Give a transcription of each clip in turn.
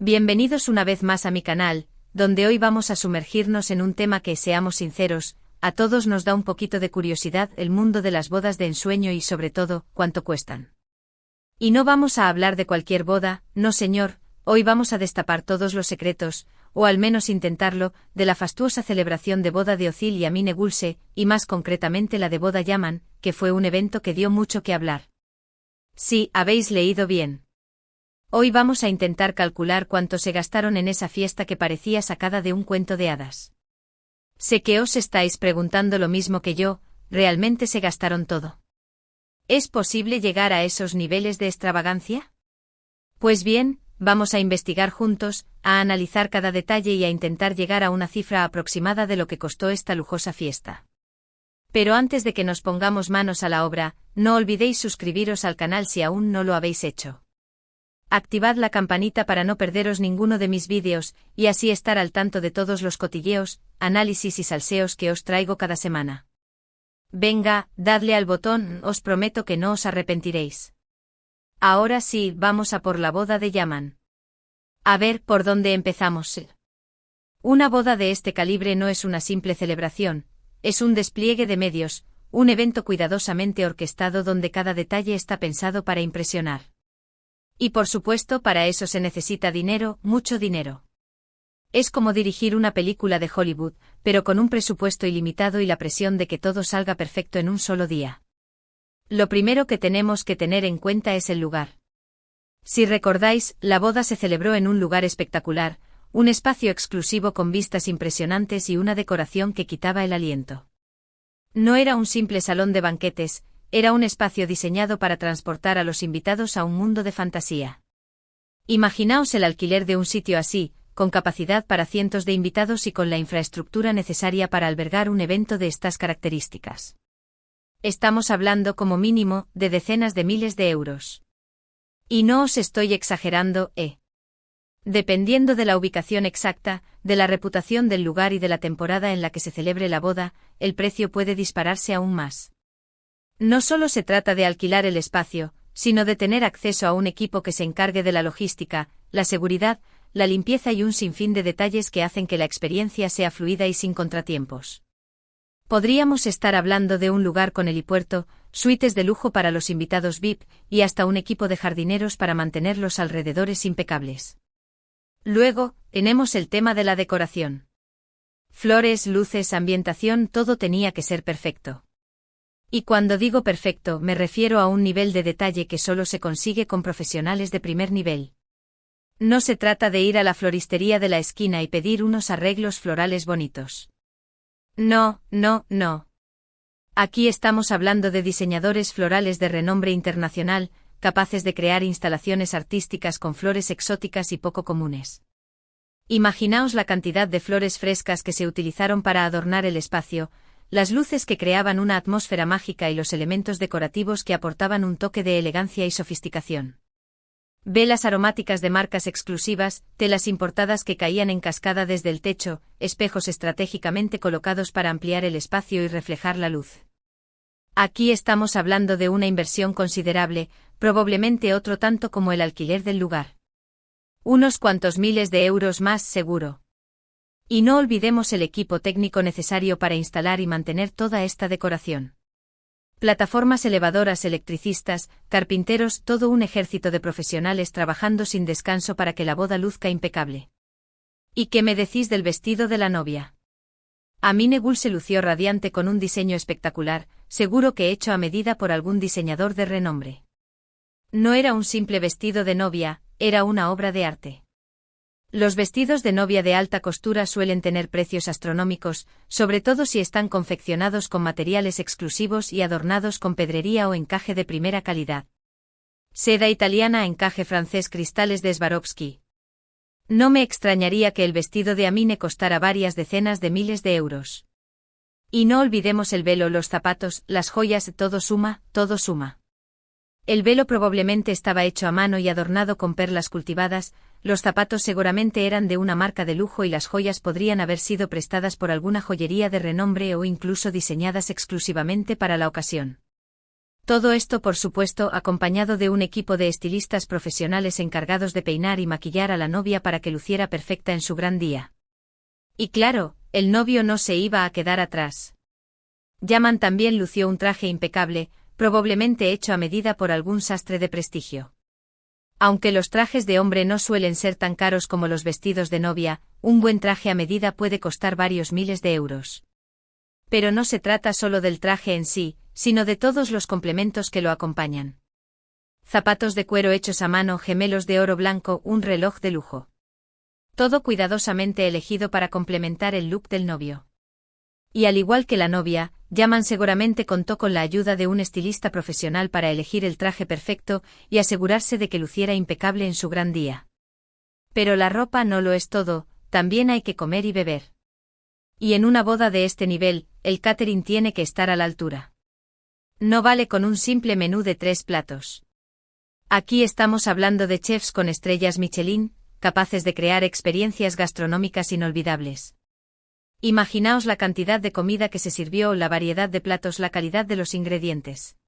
Bienvenidos una vez más a mi canal, donde hoy vamos a sumergirnos en un tema que, seamos sinceros, a todos nos da un poquito de curiosidad: el mundo de las bodas de ensueño y, sobre todo, cuánto cuestan. Y no vamos a hablar de cualquier boda, no señor, hoy vamos a destapar todos los secretos, o al menos intentarlo, de la fastuosa celebración de boda de Özil y Amine Gülse, y más concretamente la de boda Yaman, que fue un evento que dio mucho que hablar. Sí, habéis leído bien. Hoy vamos a intentar calcular cuánto se gastaron en esa fiesta que parecía sacada de un cuento de hadas. Sé que os estáis preguntando lo mismo que yo, ¿realmente se gastaron todo? ¿Es posible llegar a esos niveles de extravagancia? Pues bien, vamos a investigar juntos, a analizar cada detalle y a intentar llegar a una cifra aproximada de lo que costó esta lujosa fiesta. Pero antes de que nos pongamos manos a la obra, no olvidéis suscribiros al canal si aún no lo habéis hecho. Activad la campanita para no perderos ninguno de mis vídeos, y así estar al tanto de todos los cotilleos, análisis y salseos que os traigo cada semana. Venga, dadle al botón, os prometo que no os arrepentiréis. Ahora sí, vamos a por la boda de Yaman. A ver, ¿por dónde empezamos? Una boda de este calibre no es una simple celebración, es un despliegue de medios, un evento cuidadosamente orquestado donde cada detalle está pensado para impresionar. Y por supuesto, para eso se necesita dinero, mucho dinero. Es como dirigir una película de Hollywood, pero con un presupuesto ilimitado y la presión de que todo salga perfecto en un solo día. Lo primero que tenemos que tener en cuenta es el lugar. Si recordáis, la boda se celebró en un lugar espectacular, un espacio exclusivo con vistas impresionantes y una decoración que quitaba el aliento. No era un simple salón de banquetes, era un espacio diseñado para transportar a los invitados a un mundo de fantasía. Imaginaos el alquiler de un sitio así, con capacidad para cientos de invitados y con la infraestructura necesaria para albergar un evento de estas características. Estamos hablando como mínimo de decenas de miles de euros. Y no os estoy exagerando, Dependiendo de la ubicación exacta, de la reputación del lugar y de la temporada en la que se celebre la boda, el precio puede dispararse aún más. No solo se trata de alquilar el espacio, sino de tener acceso a un equipo que se encargue de la logística, la seguridad, la limpieza y un sinfín de detalles que hacen que la experiencia sea fluida y sin contratiempos. Podríamos estar hablando de un lugar con helipuerto, suites de lujo para los invitados VIP, y hasta un equipo de jardineros para mantener los alrededores impecables. Luego, tenemos el tema de la decoración. Flores, luces, ambientación, todo tenía que ser perfecto. Y cuando digo perfecto, me refiero a un nivel de detalle que solo se consigue con profesionales de primer nivel. No se trata de ir a la floristería de la esquina y pedir unos arreglos florales bonitos. No, no, no. Aquí estamos hablando de diseñadores florales de renombre internacional, capaces de crear instalaciones artísticas con flores exóticas y poco comunes. Imaginaos la cantidad de flores frescas que se utilizaron para adornar el espacio, las luces que creaban una atmósfera mágica y los elementos decorativos que aportaban un toque de elegancia y sofisticación. Velas aromáticas de marcas exclusivas, telas importadas que caían en cascada desde el techo, espejos estratégicamente colocados para ampliar el espacio y reflejar la luz. Aquí estamos hablando de una inversión considerable, probablemente otro tanto como el alquiler del lugar. Unos cuantos miles de euros más seguro. Y no olvidemos el equipo técnico necesario para instalar y mantener toda esta decoración. Plataformas elevadoras, electricistas, carpinteros, todo un ejército de profesionales trabajando sin descanso para que la boda luzca impecable. ¿Y qué me decís del vestido de la novia? Amine Gülse lució radiante con un diseño espectacular, seguro que hecho a medida por algún diseñador de renombre. No era un simple vestido de novia, era una obra de arte. Los vestidos de novia de alta costura suelen tener precios astronómicos, sobre todo si están confeccionados con materiales exclusivos y adornados con pedrería o encaje de primera calidad. Seda italiana, encaje francés, cristales de Swarovski. No me extrañaría que el vestido de Amine costara varias decenas de miles de euros. Y no olvidemos el velo, los zapatos, las joyas, todo suma, todo suma. El velo probablemente estaba hecho a mano y adornado con perlas cultivadas, los zapatos seguramente eran de una marca de lujo y las joyas podrían haber sido prestadas por alguna joyería de renombre o incluso diseñadas exclusivamente para la ocasión. Todo esto, por supuesto, acompañado de un equipo de estilistas profesionales encargados de peinar y maquillar a la novia para que luciera perfecta en su gran día. Y claro, el novio no se iba a quedar atrás. Yaman también lució un traje impecable, probablemente hecho a medida por algún sastre de prestigio. Aunque los trajes de hombre no suelen ser tan caros como los vestidos de novia, un buen traje a medida puede costar varios miles de euros. Pero no se trata solo del traje en sí, sino de todos los complementos que lo acompañan. Zapatos de cuero hechos a mano, gemelos de oro blanco, un reloj de lujo. Todo cuidadosamente elegido para complementar el look del novio. Y al igual que la novia, Yaman seguramente contó con la ayuda de un estilista profesional para elegir el traje perfecto y asegurarse de que luciera impecable en su gran día. Pero la ropa no lo es todo, también hay que comer y beber. Y en una boda de este nivel, el catering tiene que estar a la altura. No vale con un simple menú de 3 platos. Aquí estamos hablando de chefs con estrellas Michelin, capaces de crear experiencias gastronómicas inolvidables. Imaginaos la cantidad de comida que se sirvió, la variedad de platos, la calidad de los ingredientes.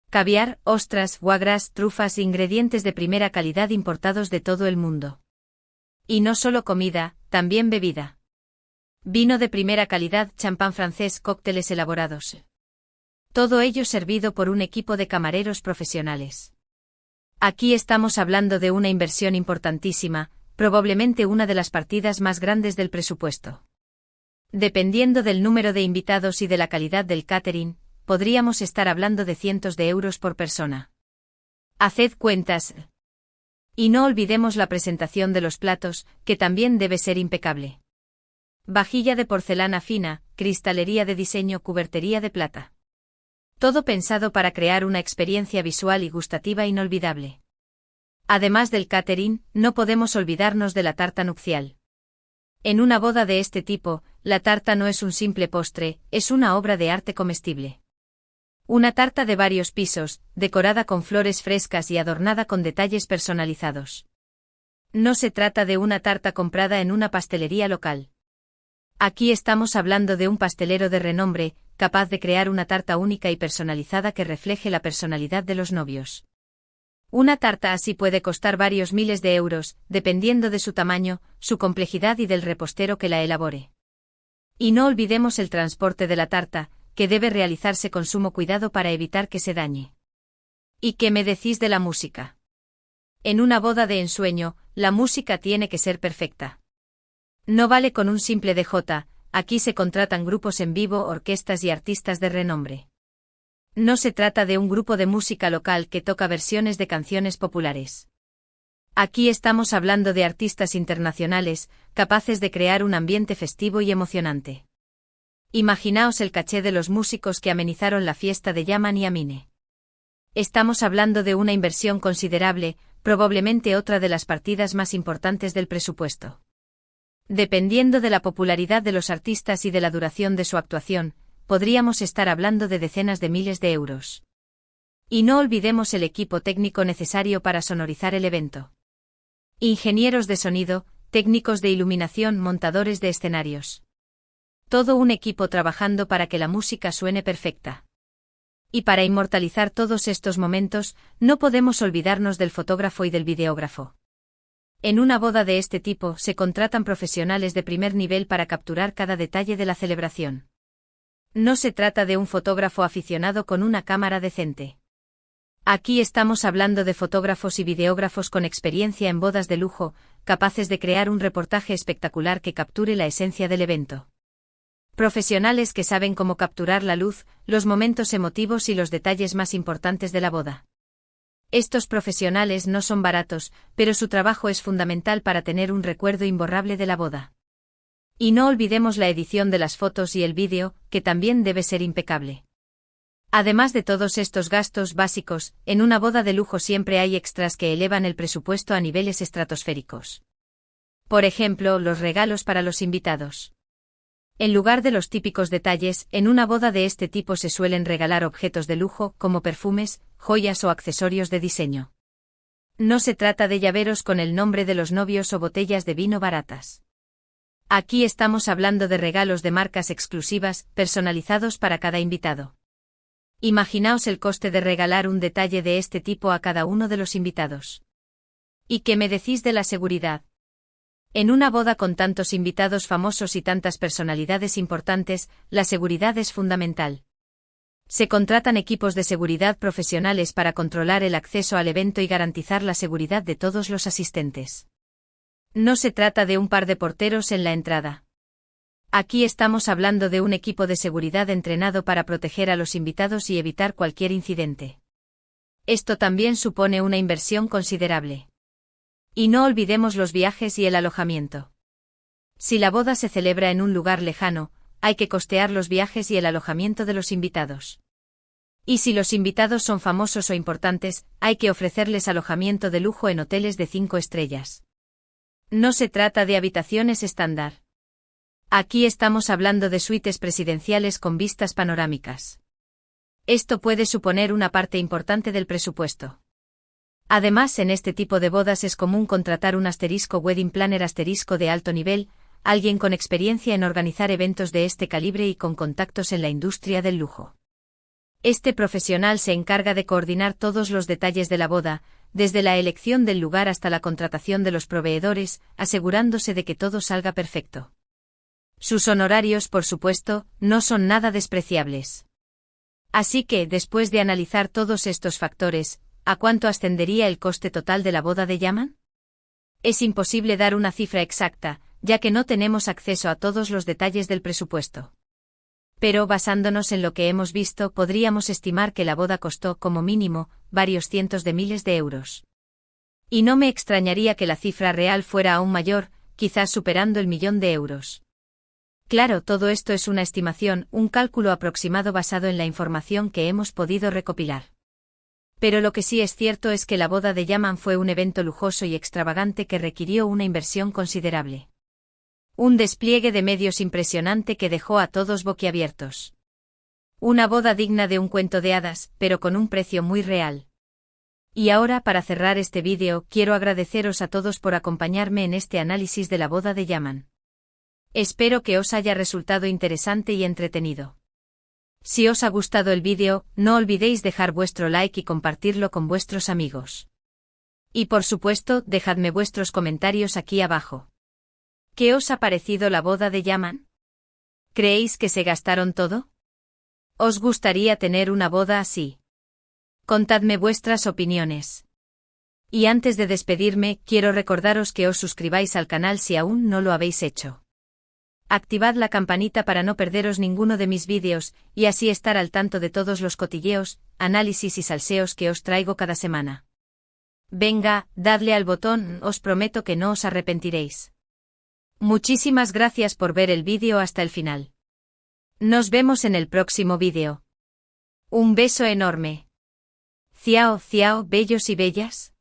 Caviar, ostras, foie gras, trufas, ingredientes de primera calidad importados de todo el mundo. Y no solo comida, también bebida. Vino de primera calidad, champán francés, cócteles elaborados. Todo ello servido por un equipo de camareros profesionales. Aquí estamos hablando de una inversión importantísima, probablemente una de las partidas más grandes del presupuesto. Dependiendo del número de invitados y de la calidad del catering, podríamos estar hablando de cientos de euros por persona. Haced cuentas. Y no olvidemos la presentación de los platos, que también debe ser impecable. Vajilla de porcelana fina, cristalería de diseño, cubertería de plata. Todo pensado para crear una experiencia visual y gustativa inolvidable. Además del catering, no podemos olvidarnos de la tarta nupcial. En una boda de este tipo, la tarta no es un simple postre, es una obra de arte comestible. Una tarta de varios pisos, decorada con flores frescas y adornada con detalles personalizados. No se trata de una tarta comprada en una pastelería local. Aquí estamos hablando de un pastelero de renombre, capaz de crear una tarta única y personalizada que refleje la personalidad de los novios. Una tarta así puede costar varios miles de euros, dependiendo de su tamaño, su complejidad y del repostero que la elabore. Y no olvidemos el transporte de la tarta, que debe realizarse con sumo cuidado para evitar que se dañe. ¿Y qué me decís de la música? En una boda de ensueño, la música tiene que ser perfecta. No vale con un simple DJ, aquí se contratan grupos en vivo, orquestas y artistas de renombre. No se trata de un grupo de música local que toca versiones de canciones populares. Aquí estamos hablando de artistas internacionales, capaces de crear un ambiente festivo y emocionante. Imaginaos el caché de los músicos que amenizaron la fiesta de Yaman y Amine. Estamos hablando de una inversión considerable, probablemente otra de las partidas más importantes del presupuesto. Dependiendo de la popularidad de los artistas y de la duración de su actuación, podríamos estar hablando de decenas de miles de euros. Y no olvidemos el equipo técnico necesario para sonorizar el evento. Ingenieros de sonido, técnicos de iluminación, montadores de escenarios. Todo un equipo trabajando para que la música suene perfecta. Y para inmortalizar todos estos momentos, no podemos olvidarnos del fotógrafo y del videógrafo. En una boda de este tipo se contratan profesionales de primer nivel para capturar cada detalle de la celebración. No se trata de un fotógrafo aficionado con una cámara decente. Aquí estamos hablando de fotógrafos y videógrafos con experiencia en bodas de lujo, capaces de crear un reportaje espectacular que capture la esencia del evento. Profesionales que saben cómo capturar la luz, los momentos emotivos y los detalles más importantes de la boda. Estos profesionales no son baratos, pero su trabajo es fundamental para tener un recuerdo imborrable de la boda. Y no olvidemos la edición de las fotos y el vídeo, que también debe ser impecable. Además de todos estos gastos básicos, en una boda de lujo siempre hay extras que elevan el presupuesto a niveles estratosféricos. Por ejemplo, los regalos para los invitados. En lugar de los típicos detalles, en una boda de este tipo se suelen regalar objetos de lujo, como perfumes, joyas o accesorios de diseño. No se trata de llaveros con el nombre de los novios o botellas de vino baratas. Aquí estamos hablando de regalos de marcas exclusivas, personalizados para cada invitado. Imaginaos el coste de regalar un detalle de este tipo a cada uno de los invitados. ¿Y qué me decís de la seguridad? En una boda con tantos invitados famosos y tantas personalidades importantes, la seguridad es fundamental. Se contratan equipos de seguridad profesionales para controlar el acceso al evento y garantizar la seguridad de todos los asistentes. No se trata de un par de porteros en la entrada. Aquí estamos hablando de un equipo de seguridad entrenado para proteger a los invitados y evitar cualquier incidente. Esto también supone una inversión considerable. Y no olvidemos los viajes y el alojamiento. Si la boda se celebra en un lugar lejano, hay que costear los viajes y el alojamiento de los invitados. Y si los invitados son famosos o importantes, hay que ofrecerles alojamiento de lujo en hoteles de 5 estrellas. No se trata de habitaciones estándar. Aquí estamos hablando de suites presidenciales con vistas panorámicas. Esto puede suponer una parte importante del presupuesto. Además, en este tipo de bodas es común contratar un *wedding planner* de alto nivel, alguien con experiencia en organizar eventos de este calibre y con contactos en la industria del lujo. Este profesional se encarga de coordinar todos los detalles de la boda, desde la elección del lugar hasta la contratación de los proveedores, asegurándose de que todo salga perfecto. Sus honorarios, por supuesto, no son nada despreciables. Así que, después de analizar todos estos factores, ¿a cuánto ascendería el coste total de la boda de Yaman? Es imposible dar una cifra exacta, ya que no tenemos acceso a todos los detalles del presupuesto. Pero basándonos en lo que hemos visto, podríamos estimar que la boda costó, como mínimo, varios cientos de miles de euros. Y no me extrañaría que la cifra real fuera aún mayor, quizás superando el 1.000.000 de euros. Claro, todo esto es una estimación, un cálculo aproximado basado en la información que hemos podido recopilar. Pero lo que sí es cierto es que la boda de Yaman fue un evento lujoso y extravagante que requirió una inversión considerable. Un despliegue de medios impresionante que dejó a todos boquiabiertos. Una boda digna de un cuento de hadas, pero con un precio muy real. Y ahora, para cerrar este vídeo, quiero agradeceros a todos por acompañarme en este análisis de la boda de Yaman. Espero que os haya resultado interesante y entretenido. Si os ha gustado el vídeo, no olvidéis dejar vuestro like y compartirlo con vuestros amigos. Y por supuesto, dejadme vuestros comentarios aquí abajo. ¿Qué os ha parecido la boda de Yaman? ¿Creéis que se gastaron todo? ¿Os gustaría tener una boda así? Contadme vuestras opiniones. Y antes de despedirme, quiero recordaros que os suscribáis al canal si aún no lo habéis hecho. Activad la campanita para no perderos ninguno de mis vídeos, y así estar al tanto de todos los cotilleos, análisis y salseos que os traigo cada semana. Venga, dadle al botón, os prometo que no os arrepentiréis. Muchísimas gracias por ver el vídeo hasta el final. Nos vemos en el próximo vídeo. Un beso enorme. Ciao, ciao, bellos y bellas.